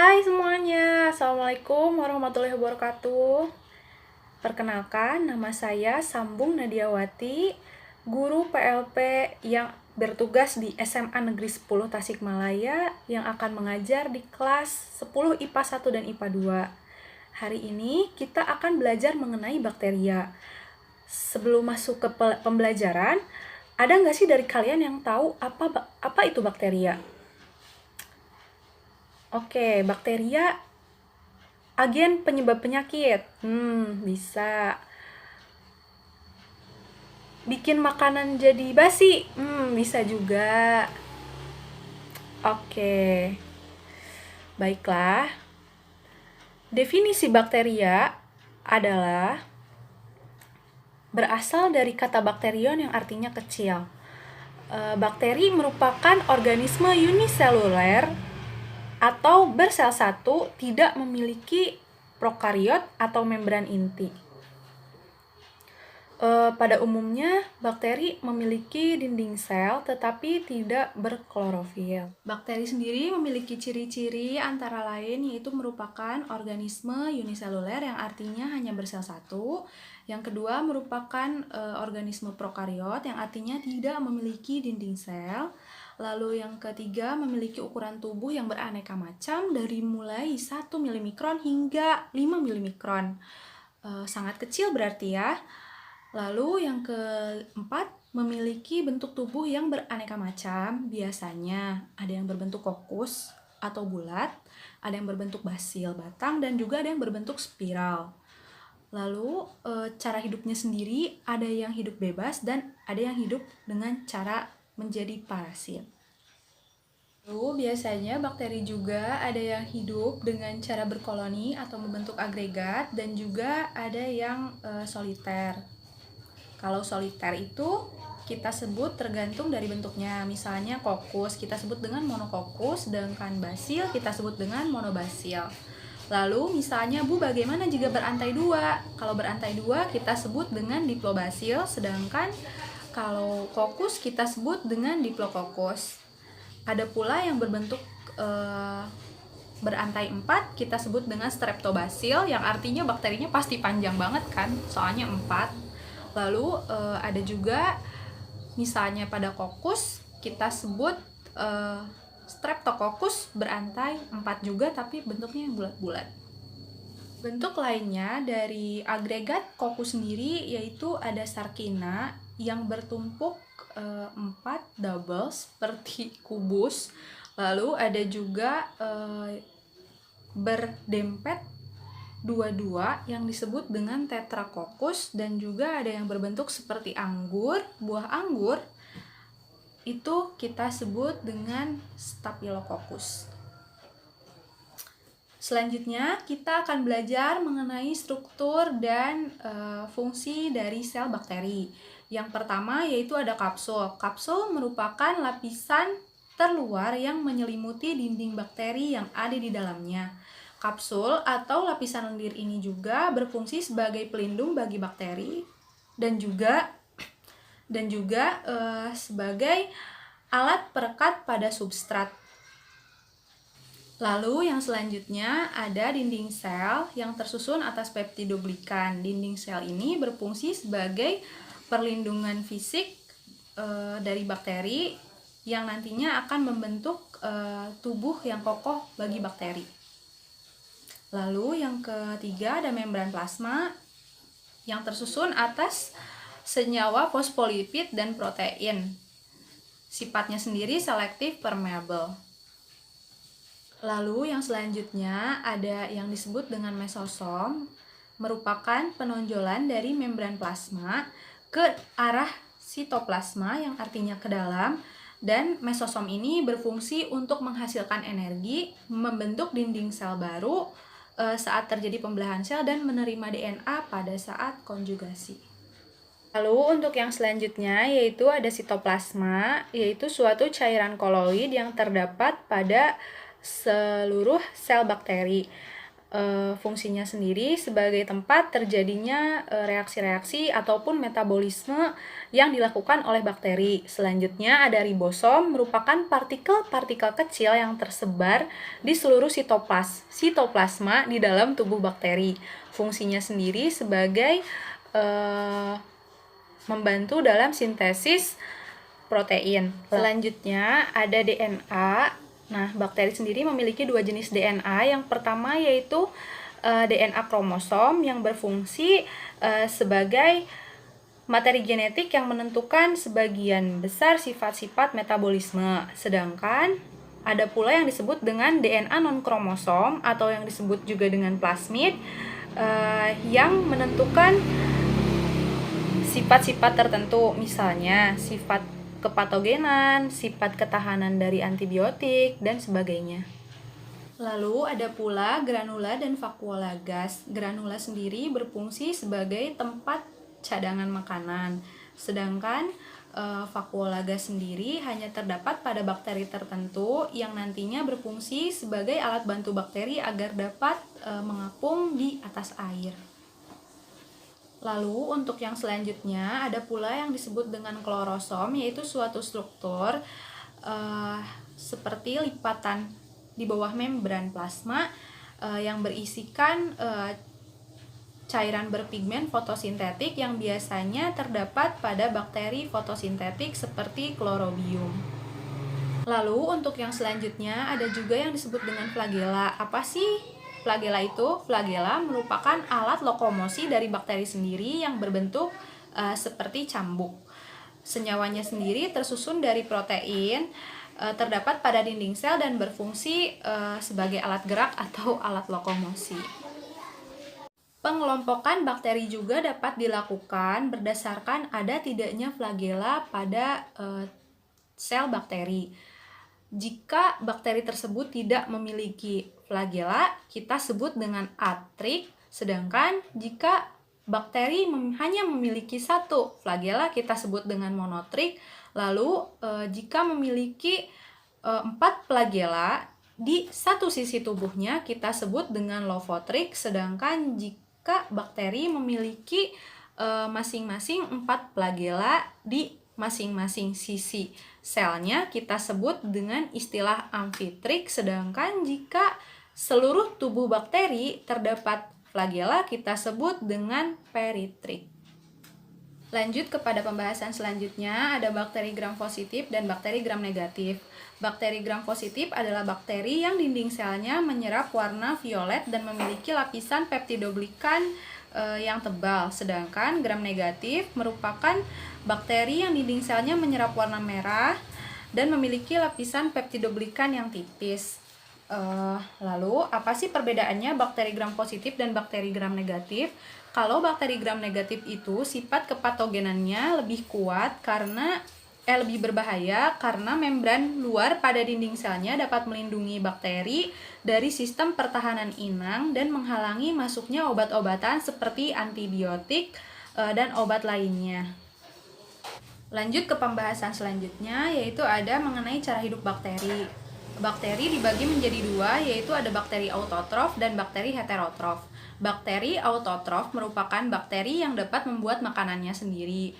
Hai semuanya, Assalamualaikum warahmatullahi wabarakatuh. Perkenalkan, nama saya Sambung Nadiawati, guru PLP yang bertugas di SMA Negeri 10 Tasikmalaya yang akan mengajar di kelas 10 IPA 1 dan IPA 2. Hari ini kita akan belajar mengenai bakteria. Sebelum masuk ke pembelajaran, ada nggak sih dari kalian yang tahu apa itu bakteria? Oke, bakteria agen penyebab penyakit. Bisa. Bikin makanan jadi basi. Bisa juga. Oke. Baiklah. Definisi bakteria adalah berasal dari kata bakterion yang artinya kecil. Bakteri merupakan organisme uniseluler atau bersel satu, tidak memiliki prokariot atau membran inti. Pada umumnya, bakteri memiliki dinding sel tetapi tidak berklorofil. Bakteri sendiri memiliki ciri-ciri antara lain yaitu merupakan organisme uniseluler yang artinya hanya bersel satu. Yang kedua merupakan organisme prokariot yang artinya tidak memiliki dinding sel. Lalu yang ketiga memiliki ukuran tubuh yang beraneka macam dari mulai 1 milimikron hingga 5 milimikron. Sangat kecil berarti ya. Lalu yang keempat, memiliki bentuk tubuh yang beraneka macam. Biasanya ada yang berbentuk kokus atau bulat, ada yang berbentuk basil batang, dan juga ada yang berbentuk spiral. Lalu cara hidupnya sendiri ada yang hidup bebas dan ada yang hidup dengan cara menjadi parasit. Lalu biasanya bakteri juga ada yang hidup dengan cara berkoloni atau membentuk agregat dan juga ada yang soliter. Kalau soliter itu kita sebut tergantung dari bentuknya. Misalnya kokus kita sebut dengan monokokus, sedangkan basil kita sebut dengan monobasil. Lalu misalnya bagaimana jika berantai dua? Kalau berantai dua kita sebut dengan diplobasil, sedangkan kalau kokus kita sebut dengan diplokokus. Ada pula yang berbentuk berantai 4 kita sebut dengan streptobasil, yang artinya bakterinya pasti panjang banget kan, soalnya 4. Lalu ada juga misalnya pada kokus kita sebut streptokokus berantai 4 juga tapi bentuknya yang bulat-bulat. Bentuk lainnya dari agregat kokus sendiri yaitu ada sarkina yang bertumpuk 4 double seperti kubus. Lalu ada juga berdempet dua-dua yang disebut dengan tetrakokus, dan juga ada yang berbentuk seperti anggur, buah anggur itu kita sebut dengan staphylococcus. Selanjutnya kita akan belajar mengenai struktur dan fungsi dari sel bakteri. Yang pertama yaitu ada kapsul. Kapsul merupakan lapisan terluar yang menyelimuti dinding bakteri yang ada di dalamnya. Kapsul atau lapisan lendir ini juga berfungsi sebagai pelindung bagi bakteri dan juga sebagai alat perekat pada substrat. Lalu yang selanjutnya ada dinding sel yang tersusun atas peptidoglikan. Dinding sel ini berfungsi sebagai perlindungan fisik dari bakteri yang nantinya akan membentuk tubuh yang kokoh bagi bakteri. Lalu yang ketiga ada membran plasma yang tersusun atas senyawa fosfolipid dan protein. Sifatnya sendiri selektif permeable. Lalu yang selanjutnya ada yang disebut dengan mesosom, merupakan penonjolan dari membran plasma ke arah sitoplasma yang artinya ke dalam, dan mesosom ini berfungsi untuk menghasilkan energi, membentuk dinding sel baru saat terjadi pembelahan sel, dan menerima DNA pada saat konjugasi. Lalu untuk yang selanjutnya yaitu ada sitoplasma, yaitu suatu cairan koloid yang terdapat pada seluruh sel bakteri. Fungsinya sendiri sebagai tempat terjadinya reaksi-reaksi ataupun metabolisme yang dilakukan oleh bakteri. Selanjutnya ada ribosom, merupakan partikel-partikel kecil yang tersebar di seluruh sitoplasma di dalam tubuh bakteri. Fungsinya sendiri sebagai membantu dalam sintesis protein. Selanjutnya ada DNA. Nah, bakteri sendiri memiliki dua jenis DNA. Yang pertama yaitu DNA kromosom yang berfungsi sebagai materi genetik yang menentukan sebagian besar sifat-sifat metabolisme. Sedangkan ada pula yang disebut dengan DNA non-kromosom atau yang disebut juga dengan plasmid yang menentukan sifat-sifat tertentu, misalnya sifat kepatogenan, sifat ketahanan dari antibiotik, dan sebagainya. Lalu ada pula granula dan vakuola gas. Granula sendiri berfungsi sebagai tempat cadangan makanan, sedangkan vakuola gas sendiri hanya terdapat pada bakteri tertentu yang nantinya berfungsi sebagai alat bantu bakteri agar dapat mengapung di atas air. Lalu untuk yang selanjutnya ada pula yang disebut dengan klorosom, yaitu suatu struktur seperti lipatan di bawah membran plasma yang berisikan cairan berpigmen fotosintetik yang biasanya terdapat pada bakteri fotosintetik seperti klorobium. Lalu untuk yang selanjutnya ada juga yang disebut dengan flagela. Apa sih flagela itu? Flagela merupakan alat lokomosi dari bakteri sendiri yang berbentuk seperti cambuk. Senyawanya sendiri tersusun dari protein, terdapat pada dinding sel dan berfungsi sebagai alat gerak atau alat lokomosi. Pengelompokan bakteri juga dapat dilakukan berdasarkan ada tidaknya flagela pada sel bakteri. Jika bakteri tersebut tidak memiliki flagela, kita sebut dengan atrik. Sedangkan jika bakteri hanya memiliki satu flagela, kita sebut dengan monotrik. Lalu jika memiliki 4 flagela di satu sisi tubuhnya, kita sebut dengan lofotrik. Sedangkan jika bakteri memiliki masing-masing 4 flagela di masing-masing sisi selnya, kita sebut dengan istilah amfitrik. Sedangkan jika seluruh tubuh bakteri terdapat flagela, kita sebut dengan peritrik. Lanjut kepada pembahasan selanjutnya, ada bakteri gram positif dan bakteri gram negatif. Bakteri gram positif adalah bakteri yang dinding selnya menyerap warna violet dan memiliki lapisan peptidoglikan yang tebal. Sedangkan gram negatif merupakan bakteri yang dinding selnya menyerap warna merah dan memiliki lapisan peptidoglikan yang tipis. Lalu apa sih perbedaannya bakteri gram positif dan bakteri gram negatif? Kalau bakteri gram negatif itu sifat kepatogenannya lebih kuat karena lebih berbahaya karena membran luar pada dinding selnya dapat melindungi bakteri dari sistem pertahanan inang dan menghalangi masuknya obat-obatan seperti antibiotik dan obat lainnya. Lanjut ke pembahasan selanjutnya, yaitu ada mengenai cara hidup bakteri. Bakteri dibagi menjadi dua, yaitu ada bakteri autotrof dan bakteri heterotrof. Bakteri autotrof merupakan bakteri yang dapat membuat makanannya sendiri.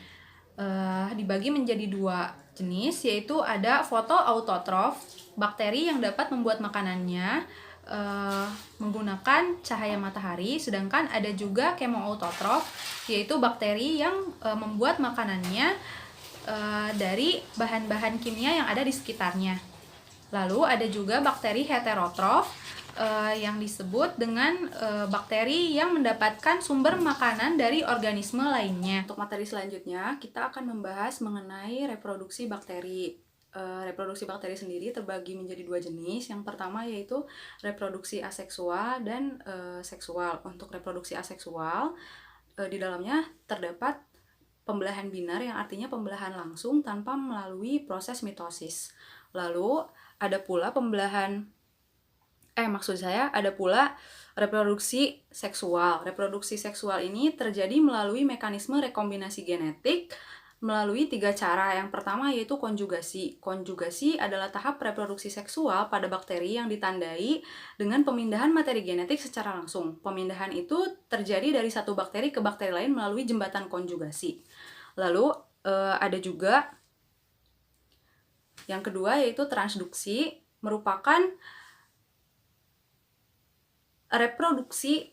Dibagi menjadi dua jenis, yaitu ada fotoautotrof, bakteri yang dapat membuat makanannya menggunakan cahaya matahari. Sedangkan ada juga kemoautotrof, yaitu bakteri yang membuat makanannya dari bahan-bahan kimia yang ada di sekitarnya. Lalu ada juga bakteri heterotrof yang disebut dengan bakteri yang mendapatkan sumber makanan dari organisme lainnya. Untuk materi selanjutnya, kita akan membahas mengenai reproduksi bakteri. Reproduksi bakteri sendiri terbagi menjadi dua jenis. Yang pertama yaitu reproduksi aseksual dan seksual. Untuk reproduksi aseksual, di dalamnya terdapat pembelahan binar yang artinya pembelahan langsung tanpa melalui proses mitosis. Lalu ada pula ada pula reproduksi seksual. Reproduksi seksual ini terjadi melalui mekanisme rekombinasi genetik melalui 3 cara. Yang pertama yaitu konjugasi. Konjugasi adalah tahap reproduksi seksual pada bakteri yang ditandai dengan pemindahan materi genetik secara langsung. Pemindahan itu terjadi dari satu bakteri ke bakteri lain melalui jembatan konjugasi. Lalu ada juga yang kedua yaitu transduksi, merupakan reproduksi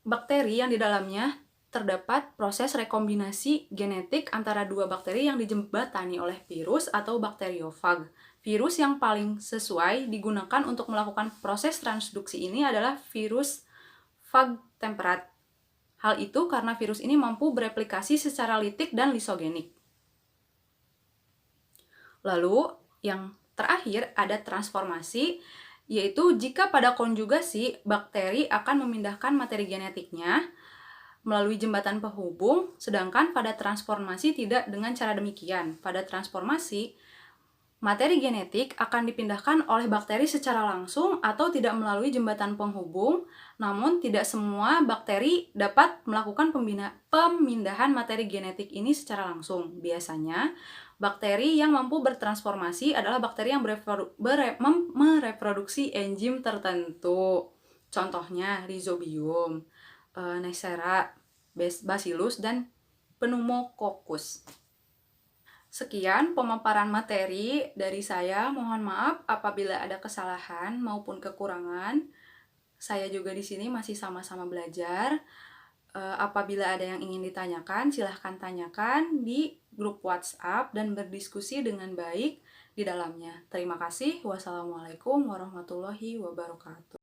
bakteri yang di dalamnya terdapat proses rekombinasi genetik antara dua bakteri yang dijembatani oleh virus atau bakteriofag. Virus yang paling sesuai digunakan untuk melakukan proses transduksi ini adalah virus phage temperat. Hal itu karena virus ini mampu bereplikasi secara litik dan lisogenik. Lalu, yang terakhir ada transformasi, yaitu jika pada konjugasi bakteri akan memindahkan materi genetiknya melalui jembatan penghubung, sedangkan pada transformasi tidak dengan cara demikian. Pada transformasi, materi genetik akan dipindahkan oleh bakteri secara langsung atau tidak melalui jembatan penghubung, namun tidak semua bakteri dapat melakukan pemindahan materi genetik ini secara langsung. Biasanya, bakteri yang mampu bertransformasi adalah bakteri yang mereproduksi enzim tertentu. Contohnya, Rhizobium, Neisseria, Bacillus, dan Pneumococcus. Sekian pemaparan materi dari saya. Mohon maaf apabila ada kesalahan maupun kekurangan. Saya juga di sini masih sama-sama belajar. Apabila ada yang ingin ditanyakan, silahkan tanyakan di grup WhatsApp dan berdiskusi dengan baik di dalamnya. Terima kasih. Wassalamualaikum warahmatullahi wabarakatuh.